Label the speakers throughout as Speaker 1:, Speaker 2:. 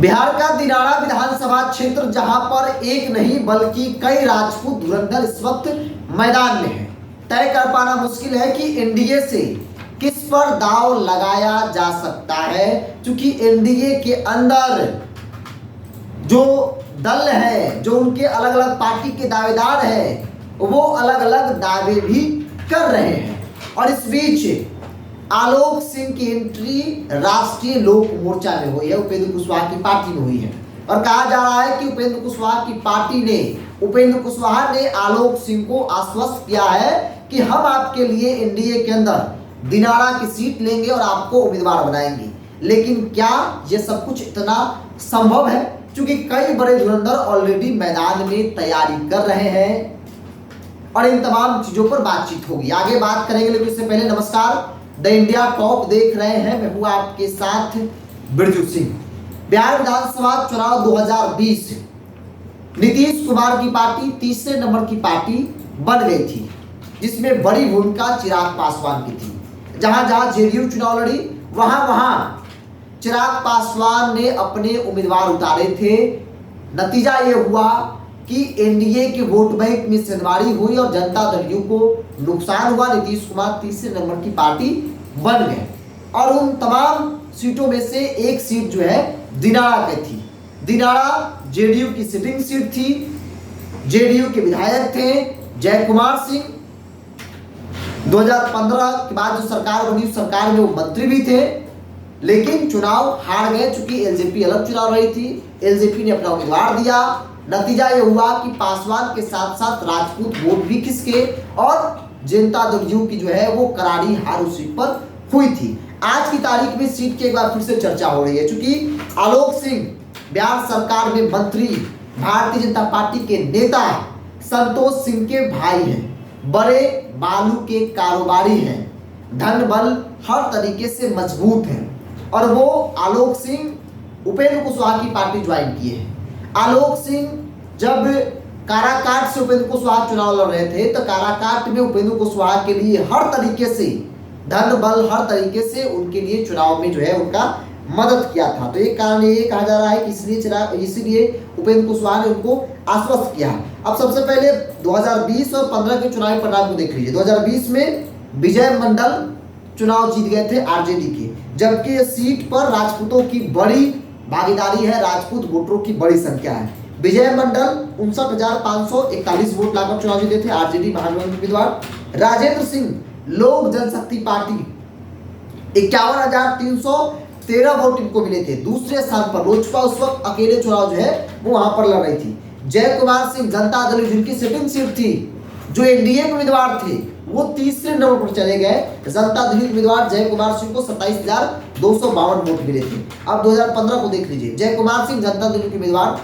Speaker 1: बिहार का दिनारा विधानसभा क्षेत्र जहां पर एक नहीं बल्कि कई राजपूत धुरंधर इस वक्त मैदान में है। तय कर पाना मुश्किल है कि एनडीए से किस पर दांव लगाया जा सकता है, क्योंकि एनडीए के अंदर जो दल है, जो उनके अलग अलग पार्टी के दावेदार हैं, वो अलग अलग दावे भी कर रहे हैं। और इस बीच आलोक सिंह की एंट्री राष्ट्रीय लोक मोर्चा में हुई है, उपेंद्र कुशवाहा की पार्टी में हुई है। और कहा जा रहा है कि उपेंद्र कुशवाहा की पार्टी ने, उपेंद्र कुशवाहा ने आलोक सिंह को आश्वस्त किया है कि हम आपके लिए एनडीए के अंदर दिनारा की सीट लेंगे और आपको उम्मीदवार बनाएंगे। लेकिन क्या ये सब कुछ इतना संभव है? क्योंकि कई बड़े धुरंधर ऑलरेडी मैदान में तैयारी कर रहे हैं और इन तमाम चीजों पर बातचीत होगी। आगे बात करेंगे, लेकिन इससे पहले नमस्कार, द इंडिया टॉप देख रहे हैं, मैं हूं आपके साथ बिरजू सिंह। बिहार विधानसभा चुनाव 2020 नीतीश कुमार की पार्टी तीसरे नंबर की पार्टी बन गई थी, जिसमें बड़ी भूमिका चिराग पासवान की थी। जहां जहां जेडीयू चुनाव लड़ी, वहां वहां चिराग पासवान ने अपने उम्मीदवार उतारे थे। नतीजा ये हुआ कि एनडीए के वोट बैंक में सिंधवाड़ी हुई और जनता दल यू को नुकसान हुआ। नीतीश कुमार तीसरे नंबर की पार्टी बन गए और उन तमाम सीटों में से एक सीट जो है दिनारा की थी। दिनारा जेडीयू की सिटिंग सीट थी। जेडीयू के विधायक थे जय कुमार सिंह। 2015 के बाद जो सरकार बनी, उस सरकार में वो मंत्री भी थे, लेकिन चुनाव हार गए चूंकि एलजेपी अलग चुनाव लड़ी थी। एलजेपी ने अपना उम्मीदवार दिया। नतीजा ये हुआ कि पासवान के साथ साथ राजपूत वोट भी खिसके और जनता दल यू की जो है वो करारी हार उस सीट पर हुई थी। आज की तारीख में सीट की एक बार फिर से चर्चा हो रही है, क्योंकि आलोक सिंह बिहार सरकार में मंत्री, भारतीय जनता पार्टी के नेता संतोष सिंह के भाई हैं, बड़े बालू के कारोबारी हैं, धन बल हर तरीके से मजबूत हैं और वो आलोक सिंह उपेंद्र कुशवाहा की पार्टी ज्वाइन किए हैं। आलोक सिंह जब काराकाट से उपेंद्र कुशवाहा चुनाव लड़ रहे थे, तो काराकाट में उपेंद्र कुशवाहा के लिए हर तरीके से धन बल, हर तरीके से उनके लिए चुनाव में जो है उनका मदद किया था। तो एक कारण ये कहा जा रहा है कि इसीलिए उपेंद्र कुशवाहा ने उनको आश्वस्त किया। अब सबसे पहले 2020 और 15 के चुनावी परिणाम को देख लीजिए। 2020 में विजय मंडल चुनाव जीत गए थे आरजेडी के, जबकि इस सीट पर राजपूतों की बड़ी भागीदारी है, राजपूत वोटरों की बड़ी संख्या है। विजय मंडल 59,541 वोट लाकर चुनाव जीते थे, आरजेडी महागठबंधन उम्मीदवार। राजेंद्र सिंह लोक जनशक्ति पार्टी 51,313 वोट इनको मिले थे। दूसरे स्थान पर लोजपा उस वक्त अकेले चुनाव जो है वो वहां पर लड़ रही थी। जय कुमार सिंह जनता दल जिनकी सिटिंग सीट थी, जो एनडीए के उम्मीदवार थे, वो तीसरे नंबर पर चले गए। जनता दल उम्मीदवार जय कुमार सिंह को 27,252 वोट मिले थे। अब 2015 को देख लीजिए। जय कुमार सिंह जनता दल के उम्मीदवार,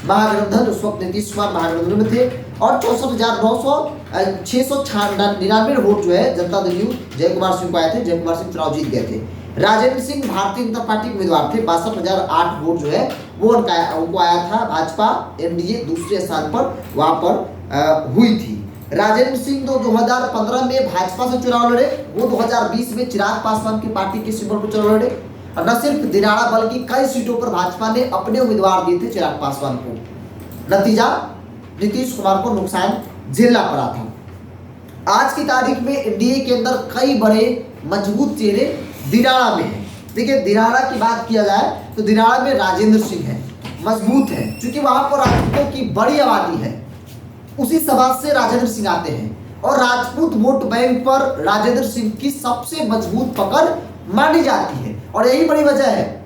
Speaker 1: महागठबंधन उस वक्त नीतीश कुमार महागठबंधन में थे और 64,699 वोट जो है जनता दल यू जय कुमार सिंह को आए थे। जय कुमार सिंह चुनाव जीत गए थे। राजेंद्र सिंह भारतीय जनता पार्टी के उम्मीदवार थे, 62,008 वोट जो है वो उनको आया था। भाजपा एनडीए दूसरे स्थान पर वहां पर हुई थी। राजेंद्र सिंह 2015 में भाजपा से चुनाव लड़े, वो 2020 में चिराग पासवान की पार्टी के सिंबल पर चुनाव लड़े। और न सिर्फ दिनारा बल्कि कई सीटों पर भाजपा ने अपने उम्मीदवार दिए थे चिराग पासवान को। नतीजा नीतीश कुमार को नुकसान झेलना पड़ा था। आज की तारीख में एनडीए के अंदर कई बड़े मजबूत चेहरे दिनारा में हैं। देखिए, दिनारा की बात किया जाए तो दिनारा में राजेंद्र सिंह है, मजबूत है, क्योंकि वहां पर राजपूतों की बड़ी आबादी है। उसी समाज से राजेंद्र सिंह आते हैं और राजपूत वोट बैंक पर राजेंद्र सिंह की सबसे मजबूत पकड़ मानी जाती है। और यही बड़ी वजह है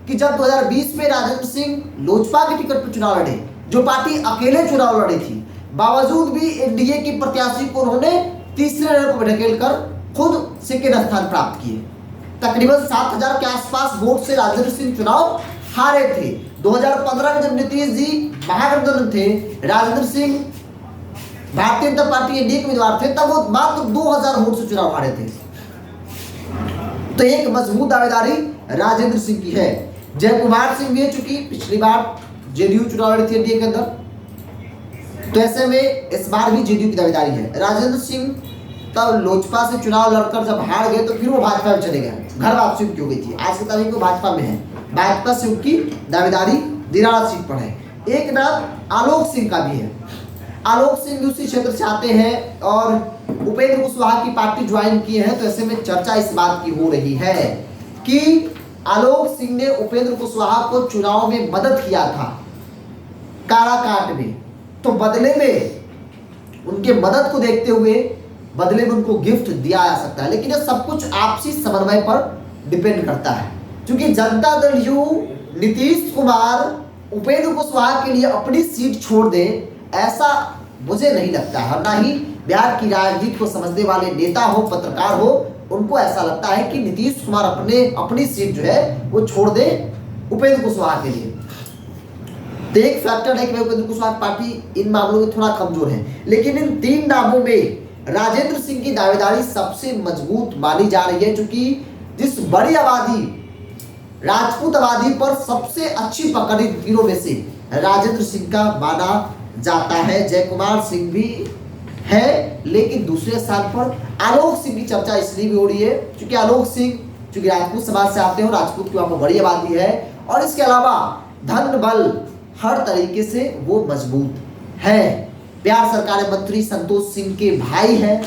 Speaker 1: कि जब 2020 में राजेंद्र सिंह लोजपा की टिकट पर चुनाव लड़े, जो पार्टी अकेले चुनाव लड़ी थी, बावजूद भी एनडीए की प्रत्याशी को उन्होंने तीसरे नंबर पर ढकेल कर खुद सेकेंड स्थान प्राप्त किए। तकरीबन 7,000 के आसपास वोट से राजेंद्र सिंह चुनाव हारे थे। 2015 में जब नीतीश जी महागठबंधन थे, राजेंद्र सिंह भारतीय जनता पार्टी एनडीए के उम्मीदवार थे, तब वो मात्र 2,000 वोट से चुनाव हारे थे। तो एक मजबूत दावेदारी राजेंद्र सिंह की है। जय कुमार सिंह भी है, चूंकि पिछली बार जेडीयू चुनाव लड़ी थी एनडीए के अंदर, तो ऐसे में इस बार भी जेडीयू की दावेदारी है। राजेंद्र सिंह तब लोजपा से चुनाव लड़कर जब हार गए तो फिर वो भाजपा में चले गए, घर वापसी की हो गई थी। आज की तारीख में भाजपा में है। भाजपा से उनकी दावेदारी दिनारा सीट पर है। एक नाम आलोक सिंह का भी है। आलोक सिंह भी उसी क्षेत्र से आते हैं और उपेंद्र कुशवाहा की पार्टी ज्वाइन की है। तो ऐसे में चर्चा इस बात की हो रही है कि आलोक सिंह ने उपेंद्र कुशवाहा को चुनाव में मदद किया था काराकाट में, तो बदले में उनके मदद को देखते हुए बदले में उनको गिफ्ट दिया जा सकता है। लेकिन ये सब कुछ आपसी समन्वय पर डिपेंड करता है, क्योंकि जनता दल यू नीतीश कुमार उपेंद्र कुशवाहा के लिए अपनी सीट छोड़ दे, ऐसा मुझे नहीं लगता है। ना ही बिहार की राजनीति को समझने वाले नेता हो, पत्रकार हो, उनको ऐसा लगता है कि नीतीश कुमार अपनी सीट जो है वो छोड़ दे उपेंद्र कुशवाहा के लिए। तो एक फैक्टर है कि उपेंद्र कुशवाहा की पार्टी इन मामलों में थोड़ा कमजोर है। लेकिन इन 3 नामों में राजेंद्र सिंह की दावेदारी सबसे मजबूत मानी जा रही है, क्योंकि जिस बड़ी आबादी राजपूत आबादी पर सबसे अच्छी पकड़ इन तीनों में से राजेंद्र सिंह का माना जाता है। जय कुमार सिंह भी है, लेकिन दूसरे स्थान पर आलोक सिंह की चर्चा इसलिए भी हो रही है क्योंकि आलोक सिंह चूंकि राजपूत समाज से आते हैं, राजपूत की वहां पर बड़ी आबादी है, और इसके अलावा धन बल हर तरीके से वो मजबूत है। बिहार सरकार में मंत्री संतोष सिंह के भाई है,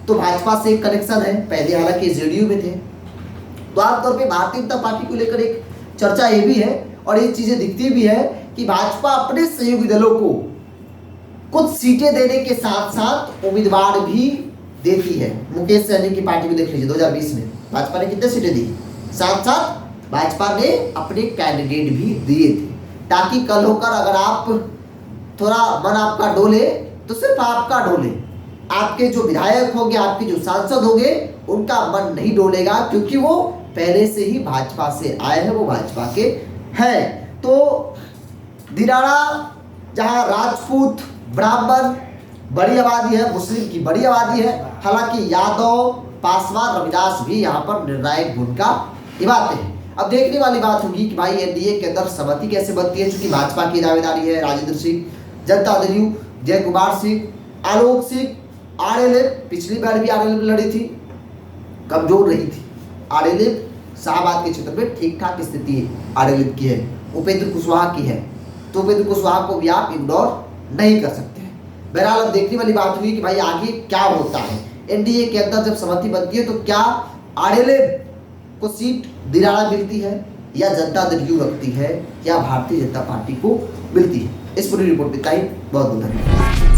Speaker 1: तो भाजपा से कनेक्शन है, पहले हालांकि जेडीयू में थे। तो आमतौर पर भारतीय जनता पार्टी को लेकर एक चर्चा ये भी है और ये चीजें दिखती भी है कि भाजपा अपने सहयोगी दलों को कुछ सीटें देने के साथ साथ उम्मीदवार भी देती है। मुकेश सहनी की पार्टी को देख लीजिए, 2020 में भाजपा ने कितने सीटें दी, साथ साथ भाजपा ने अपने कैंडिडेट भी दिए थे, ताकि कल होकर अगर आप थोड़ा मन आपका डोले तो सिर्फ आपका डोले, आपके जो विधायक होंगे, आपके जो सांसद होंगे, उनका मन नहीं डोलेगा, क्योंकि वो पहले से ही भाजपा से आए हैं, वो भाजपा के हैं। तो दिनारा जहां राजपूत ब्राह्मण बड़ी आबादी है, मुस्लिम की बड़ी आबादी है, हालांकि यादव पासवान रविदास भी यहाँ पर निर्णायक भूमिका निभाते हैं। अब देखने वाली बात होगी कि भाई एनडीए के अंदर सहमति कैसे बनती है, क्योंकि भाजपा की दावेदारी है राजेंद्र सिंह, जनता दल यू जय कुमार सिंह, आलोक सिंह, आरएलएफ पिछली बार भी आरएलएफ लड़ी थी, कमजोर रही थी। आरएलएफ शाहबाद के क्षेत्र में ठीक ठाक स्थिति आरएलएफ की है, उपेंद्र कुशवाहा की है, तो उपेंद्र कुशवाहा को भी आप इग्नोर नहीं कर सकते हैं। बहरहाल अब देखने वाली बात हुई कि भाई आगे क्या होता है। एनडीए के अंदर जब सहमति बनती है तो क्या आरएलएफ को सीट दिनारा मिलती है या जनता दल यू रखती है या भारतीय जनता पार्टी को मिलती है। इस पूरी रिपोर्ट में इतना ही। बहुत बहुत धन्यवाद।